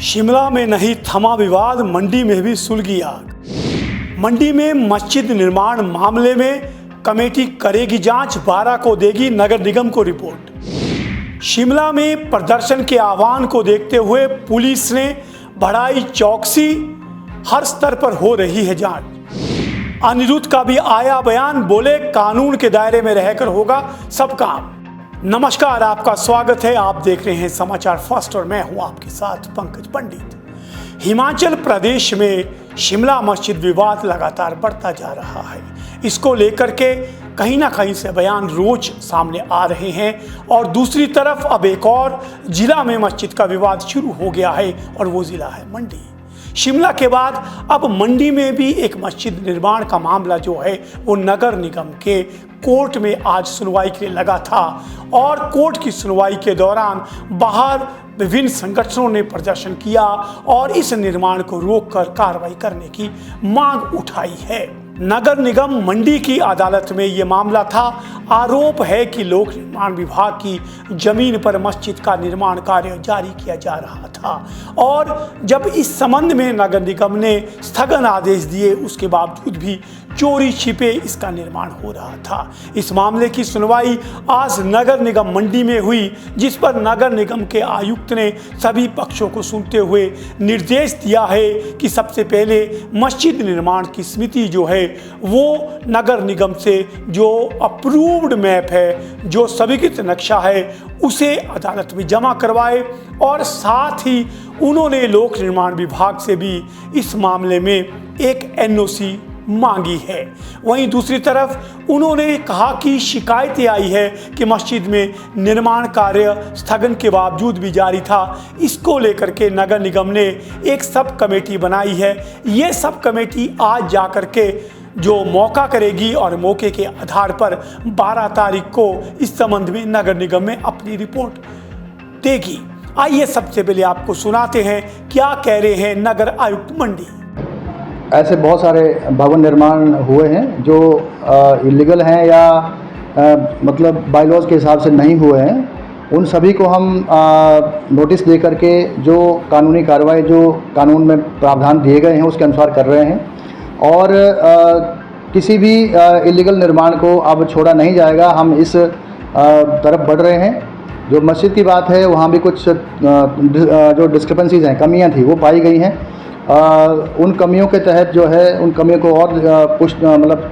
शिमला में नहीं थमा विवाद, मंडी में भी सुलगी आग। मंडी में मस्जिद निर्माण मामले में कमेटी करेगी जांच, 12 को देगी नगर निगम को रिपोर्ट। शिमला में प्रदर्शन के आह्वान को देखते हुए पुलिस ने बढ़ाई चौकसी, हर स्तर पर हो रही है जांच। अनिरुद्ध का भी आया बयान, बोले कानून के दायरे में रहकर होगा सब काम। नमस्कार, आपका स्वागत है। आप देख रहे हैं समाचार फर्स्ट और मैं हूं आपके साथ पंकज पंडित। हिमाचल प्रदेश में शिमला मस्जिद विवाद लगातार बढ़ता जा रहा है। इसको लेकर के कहीं ना कहीं से बयान रोज सामने आ रहे हैं और दूसरी तरफ अब एक और जिला में मस्जिद का विवाद शुरू हो गया है और वो जिला है मंडी। शिमला के बाद अब मंडी में भी एक मस्जिद निर्माण का मामला जो है वो नगर निगम के कोर्ट में आज सुनवाई के लिए लगा था और कोर्ट की सुनवाई के दौरान बाहर विभिन्न संगठनों ने प्रदर्शन किया और इस निर्माण को रोककर कार्रवाई करने की मांग उठाई है। नगर निगम मंडी की अदालत में ये मामला था। आरोप है कि लोक निर्माण विभाग की जमीन पर मस्जिद का निर्माण कार्य जारी किया जा रहा था और जब इस संबंध में नगर निगम ने स्थगन आदेश दिए, उसके बावजूद भी चोरी छिपे इसका निर्माण हो रहा था। इस मामले की सुनवाई आज नगर निगम मंडी में हुई, जिस पर नगर निगम के आयुक्त ने सभी पक्षों को सुनते हुए निर्देश दिया है कि सबसे पहले मस्जिद निर्माण की समिति जो है वो नगर निगम से जो अप्रूव्ड मैप है, जो स्वीकृत नक्शा है, उसे अदालत में जमा करवाए और साथ ही उन्होंने लोक निर्माण विभाग से भी इस मामले में एक एनओसी मांगी है। वहीं दूसरी तरफ उन्होंने कहा कि शिकायतें आई है कि मस्जिद में निर्माण कार्य स्थगन के बावजूद भी जारी था। इसको लेकर के नगर निगम ने एक सब कमेटी बनाई है। ये सब कमेटी आज जाकर के जो मौका करेगी और मौके के आधार पर 12 तारीख को इस संबंध में नगर निगम में अपनी रिपोर्ट देगी। आइए सबसे पहले आपको सुनाते हैं क्या कह रहे हैं नगर आयुक्त मंडी। ऐसे बहुत सारे भवन निर्माण हुए हैं जो इलीगल हैं या मतलब बायलॉज के हिसाब से नहीं हुए हैं। उन सभी को हम नोटिस दे करके जो कानूनी कार्रवाई जो कानून में प्रावधान दिए गए हैं उसके अनुसार कर रहे हैं और किसी भी इलीगल निर्माण को अब छोड़ा नहीं जाएगा। हम इस तरफ बढ़ रहे हैं। जो मस्जिद की बात है वहाँ भी कुछ जो डिस्क्रिपेंसीज हैं, कमियाँ थी, वो पाई गई हैं। उन कमियों के तहत जो है उन कमियों को और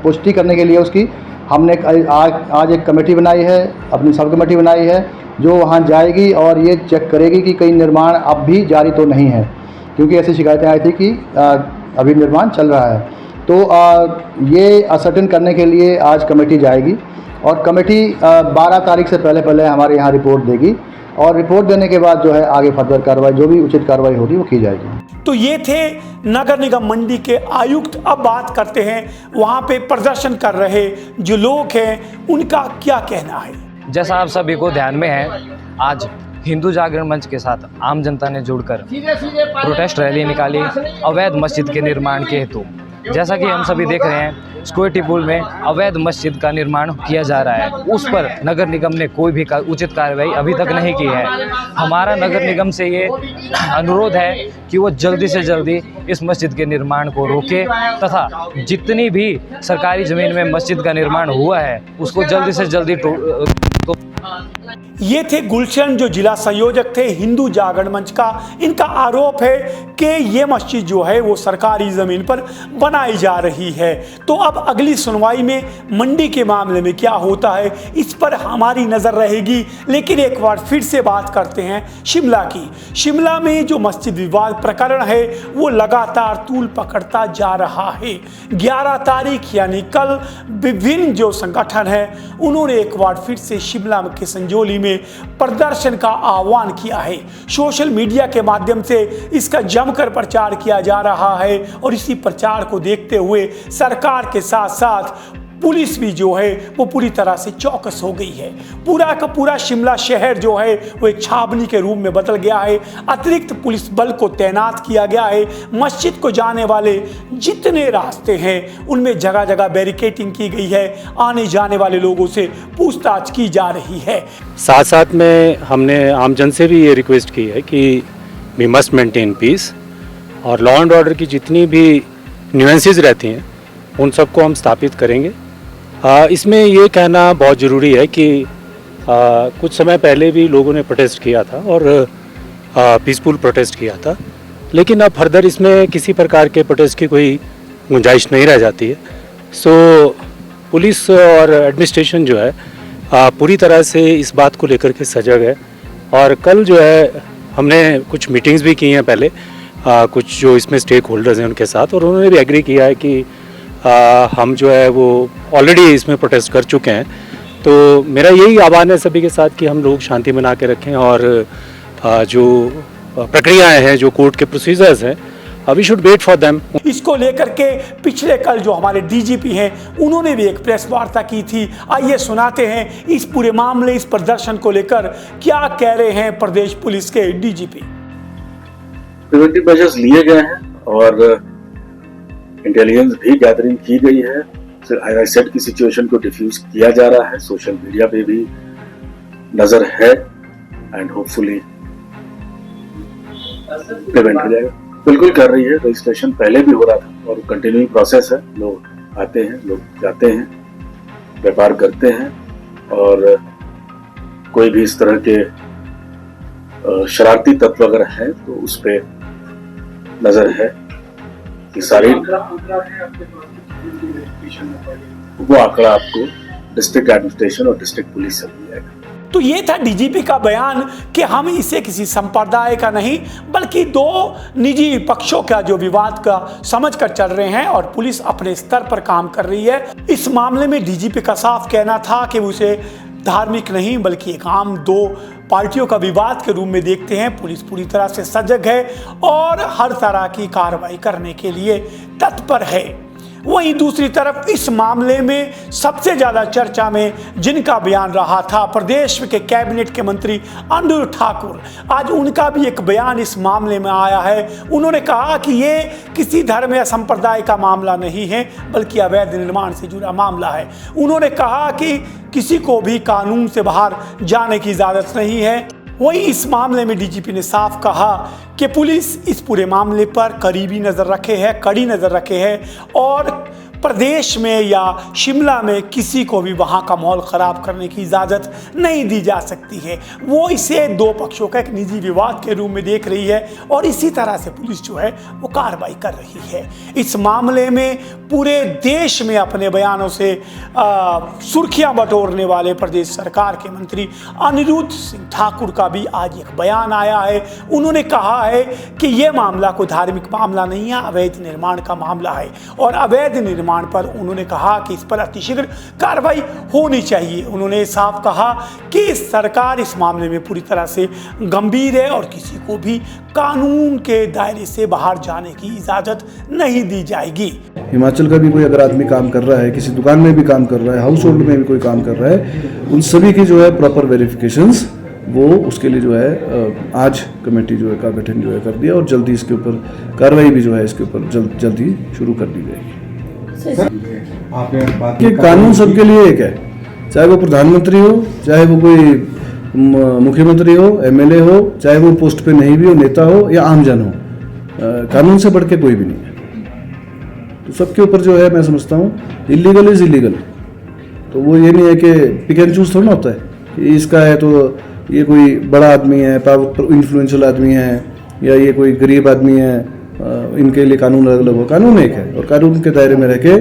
पुष्टि करने के लिए उसकी हमने आज एक कमेटी बनाई है, अपनी सब कमेटी बनाई है जो वहाँ जाएगी और ये चेक करेगी कि कई निर्माण अब भी जारी तो नहीं है, क्योंकि ऐसी शिकायतें आई थी कि अभी निर्माण चल रहा है। तो ये असर्टेन करने के लिए आज कमेटी जाएगी और कमेटी 12 तारीख से पहले हमारे यहाँ रिपोर्ट देगी और रिपोर्ट देने के बाद जो है आगे फर्दर कार्रवाई, जो भी उचित कार्रवाई होगी वो की जाएगी। तो ये थे नगर निगम मंडी के आयुक्त। अब बात करते हैं वहाँ पे प्रदर्शन कर रहे जो लोग हैं उनका क्या कहना है। जैसा आप सभी को ध्यान में है, आज हिंदू जागरण मंच के साथ आम जनता ने जुड़कर प्रोटेस्ट रैली निकाली अवैध मस्जिद के निर्माण के हेतु। जैसा कि हम सभी देख रहे हैं, स्क्वेटी पुल में अवैध मस्जिद का निर्माण किया जा रहा है, उस पर नगर निगम ने कोई भी उचित कार्रवाई अभी तक नहीं की है। हमारा नगर निगम से ये अनुरोध है कि वो जल्दी से जल्दी इस मस्जिद के निर्माण को रोके तथा जितनी भी सरकारी ज़मीन में मस्जिद का निर्माण हुआ है उसको जल्दी से जल्दी ये थे गुलशन, जो जिला संयोजक थे हिंदू जागरण मंच का। इनका आरोप है कि ये मस्जिद जो है वो सरकारी ज़मीन पर बनाई जा रही है। तो अब अगली सुनवाई में मंडी के मामले में क्या होता है, इस पर हमारी नज़र रहेगी। लेकिन एक बार फिर से बात करते हैं शिमला की। शिमला में जो मस्जिद विवाद प्रकरण है वो लगातार तूल पकड़ता जा रहा है। 11 तारीख यानी कल विभिन्न जो संगठन है उन्होंने एक बार फिर से शिमला के संजौली में प्रदर्शन का आह्वान किया है। सोशल मीडिया के माध्यम से इसका जमकर प्रचार किया जा रहा है और इसी प्रचार को देखते हुए सरकार के साथ साथ पुलिस भी जो है वो पूरी तरह से चौकस हो गई है। पूरा का पूरा शिमला शहर जो है वो एक छावनी के रूप में बदल गया है। अतिरिक्त पुलिस बल को तैनात किया गया है। मस्जिद को जाने वाले जितने रास्ते हैं उनमें जगह जगह बैरिकेडिंग की गई है। आने जाने वाले लोगों से पूछताछ की जा रही है। साथ साथ में हमने आमजन से भी ये रिक्वेस्ट की है कि वी मस्ट मेंटेन पीस, और लॉ एंड ऑर्डर की जितनी भी न्यूएंसेस रहती हैं उन सबको हम स्थापित करेंगे। इसमें ये कहना बहुत ज़रूरी है कि कुछ समय पहले भी लोगों ने प्रोटेस्ट किया था और पीसफुल प्रोटेस्ट किया था, लेकिन अब फर्दर इसमें किसी प्रकार के प्रोटेस्ट की कोई गुंजाइश नहीं रह जाती है। सो पुलिस और एडमिनिस्ट्रेशन जो है पूरी तरह से इस बात को लेकर के सजग है, और कल जो है हमने कुछ मीटिंग्स भी की हैं पहले कुछ जो इसमें स्टेक होल्डर्स हैं उनके साथ, और उन्होंने भी एग्री किया है कि हम जो है वो ऑलरेडी इसमें प्रोटेस्ट कर चुके हैं। तो मेरा यही आह्वान है सभी के साथ कि हम लोग शांति बना के रखें, और जो प्रक्रियाएं हैं, जो कोर्ट के प्रोसीजर्स हैं, we should wait for them. इसको लेकर के पिछले कल जो हमारे डीजीपी हैं उन्होंने भी एक प्रेस वार्ता की थी। आइए सुनाते हैं इस पूरे मामले, इस प्रदर्शन को लेकर क्या कह रहे हैं प्रदेश पुलिस के डीजीपी। प्रिवेंटिव मेजर्स लिए गए हैं और इंटेलिजेंस भी गैदरिंग की गई है। आई सेड की सिचुएशन को डिफ्यूज किया जा रहा है, सोशल मीडिया पे भी नजर है, एंड होपफुली प्रिवेंट हो जाएगा। बिल्कुल कर रही है, रजिस्ट्रेशन पहले भी हो रहा था और कंटिन्यूइंग प्रोसेस है। लोग आते हैं, लोग जाते हैं, व्यापार करते हैं, और कोई भी इस तरह के शरारती तत्व अगर हैं तो उस पे नजर है कि सारी वो आंकड़ा आपको डिस्ट्रिक्ट एडमिनिस्ट्रेशन और डिस्ट्रिक्ट पुलिस से मिल जाएगा। तो ये था डीजीपी का बयान कि हम इसे किसी संप्रदाय का नहीं बल्कि दो निजी पक्षों का जो विवाद का समझकर चल रहे हैं, और पुलिस अपने स्तर पर काम कर रही है। इस मामले में डीजीपी का साफ कहना था कि उसे धार्मिक नहीं बल्कि एक आम दो पार्टियों का विवाद के रूप में देखते हैं। पुलिस पूरी तरह से सजग है और हर तरह की कार्रवाई करने के लिए तत्पर है। वहीं दूसरी तरफ इस मामले में सबसे ज्यादा चर्चा में जिनका बयान रहा था प्रदेश के कैबिनेट के मंत्री अनुराग ठाकुर, आज उनका भी एक बयान इस मामले में आया है। उन्होंने कहा कि ये किसी धर्म या संप्रदाय का मामला नहीं है बल्कि अवैध निर्माण से जुड़ा मामला है। उन्होंने कहा कि किसी को भी कानून से बाहर जाने की इजाजत नहीं है। वहीं इस मामले में डीजीपी ने साफ कहा कि पुलिस इस पूरे मामले पर करीबी नज़र रखे है, कड़ी नज़र रखे है, और प्रदेश में या शिमला में किसी को भी वहाँ का माहौल ख़राब करने की इजाज़त नहीं दी जा सकती है। वो इसे दो पक्षों का एक निजी विवाद के रूप में देख रही है, और इसी तरह से पुलिस जो है वो कार्रवाई कर रही है। इस मामले में पूरे देश में अपने बयानों से सुर्खियां बटोरने वाले प्रदेश सरकार के मंत्री अनिरुद्ध सिंह ठाकुर का भी आज एक बयान आया है। उन्होंने कहा है कि ये मामला कोई धार्मिक मामला नहीं है, अवैध निर्माण का मामला है, और अवैध निर्माण पर उन्होंने कहा कि इस पर अतिशीघ्र कार्रवाई होनी चाहिए। उन्होंने साफ कहा कि सरकार इस मामले में पूरी तरह से गंभीर है और किसी को भी कानून के दायरे से बाहर जाने की इजाजत नहीं दी जाएगी। हिमाचल का भी कोई अगर आदमी काम कर रहा है, किसी दुकान में भी काम कर रहा है, हाउस होल्ड में भी कोई काम कर रहा है, उन सभी की जो है प्रॉपर वेरिफिकेशंस वो उसके लिए जो है आज कमेटी जो है का गठन जो है कर दिया, और जल्दी इसके ऊपर कार्रवाई भी जो है इसके ऊपर जल्दी शुरू कर दी जाएगी। ये कानून सबके लिए एक है, चाहे वो प्रधानमंत्री हो, चाहे वो कोई मुख्यमंत्री हो, एमएलए हो, चाहे वो पोस्ट पे नहीं भी हो, नेता हो या आमजन हो, कानून से बढ़ के कोई भी नहीं है। तो सबके ऊपर जो है मैं समझता हूँ इलीगल इज इलीगल। तो वो ये नहीं है कि पिक एंड चूज थोड़ा होता है कि इसका है तो ये कोई बड़ा आदमी है, पावर इन्फ्लुएंशियल आदमी है, या ये कोई गरीब आदमी है, इनके लिए कानून अलग अलग हो। कानून एक है, और कानून के दायरे में रह के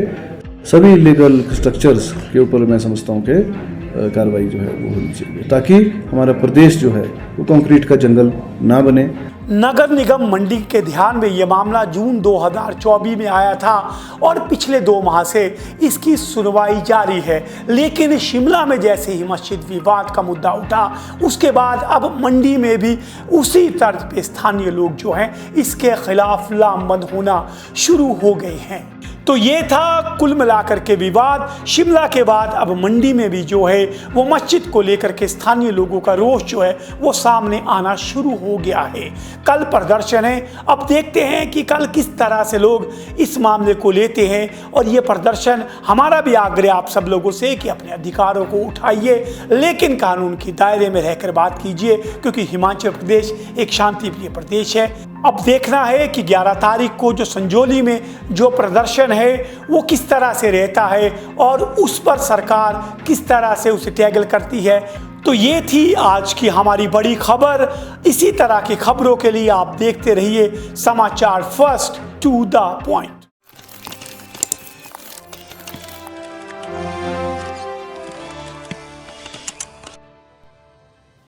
सभी लीगल स्ट्रक्चर्स के ऊपर मैं समझता हूँ कि कार्रवाई जो है वो होनी चाहिए, ताकि हमारा प्रदेश जो है वो कंक्रीट का जंगल ना बने। नगर निगम मंडी के ध्यान में यह मामला जून 2024 में आया था और पिछले 2 माह से इसकी सुनवाई जारी है, लेकिन शिमला में जैसे ही मस्जिद विवाद का मुद्दा उठा उसके बाद अब मंडी में भी उसी तर्ज पे स्थानीय लोग जो हैं इसके खिलाफ लामबंद होना शुरू हो गए हैं। तो ये था कुल मिलाकर के विवाद। शिमला के बाद अब मंडी में भी जो है वो मस्जिद को लेकर के स्थानीय लोगों का रोष जो है वो सामने आना शुरू हो गया है। कल प्रदर्शन है, अब देखते हैं कि कल किस तरह से लोग इस मामले को लेते हैं। और ये प्रदर्शन, हमारा भी आग्रह आप सब लोगों से कि अपने अधिकारों को उठाइए, लेकिन कानून के दायरे में रहकर बात कीजिए, क्योंकि हिमाचल प्रदेश एक शांतिप्रिय प्रदेश है। अब देखना है कि 11 तारीख को जो संजौली में जो प्रदर्शन है वो किस तरह से रहता है और उस पर सरकार किस तरह से उसे टैकल करती है। तो ये थी आज की हमारी बड़ी खबर। इसी तरह की खबरों के लिए आप देखते रहिए समाचार फर्स्ट टू द पॉइंट।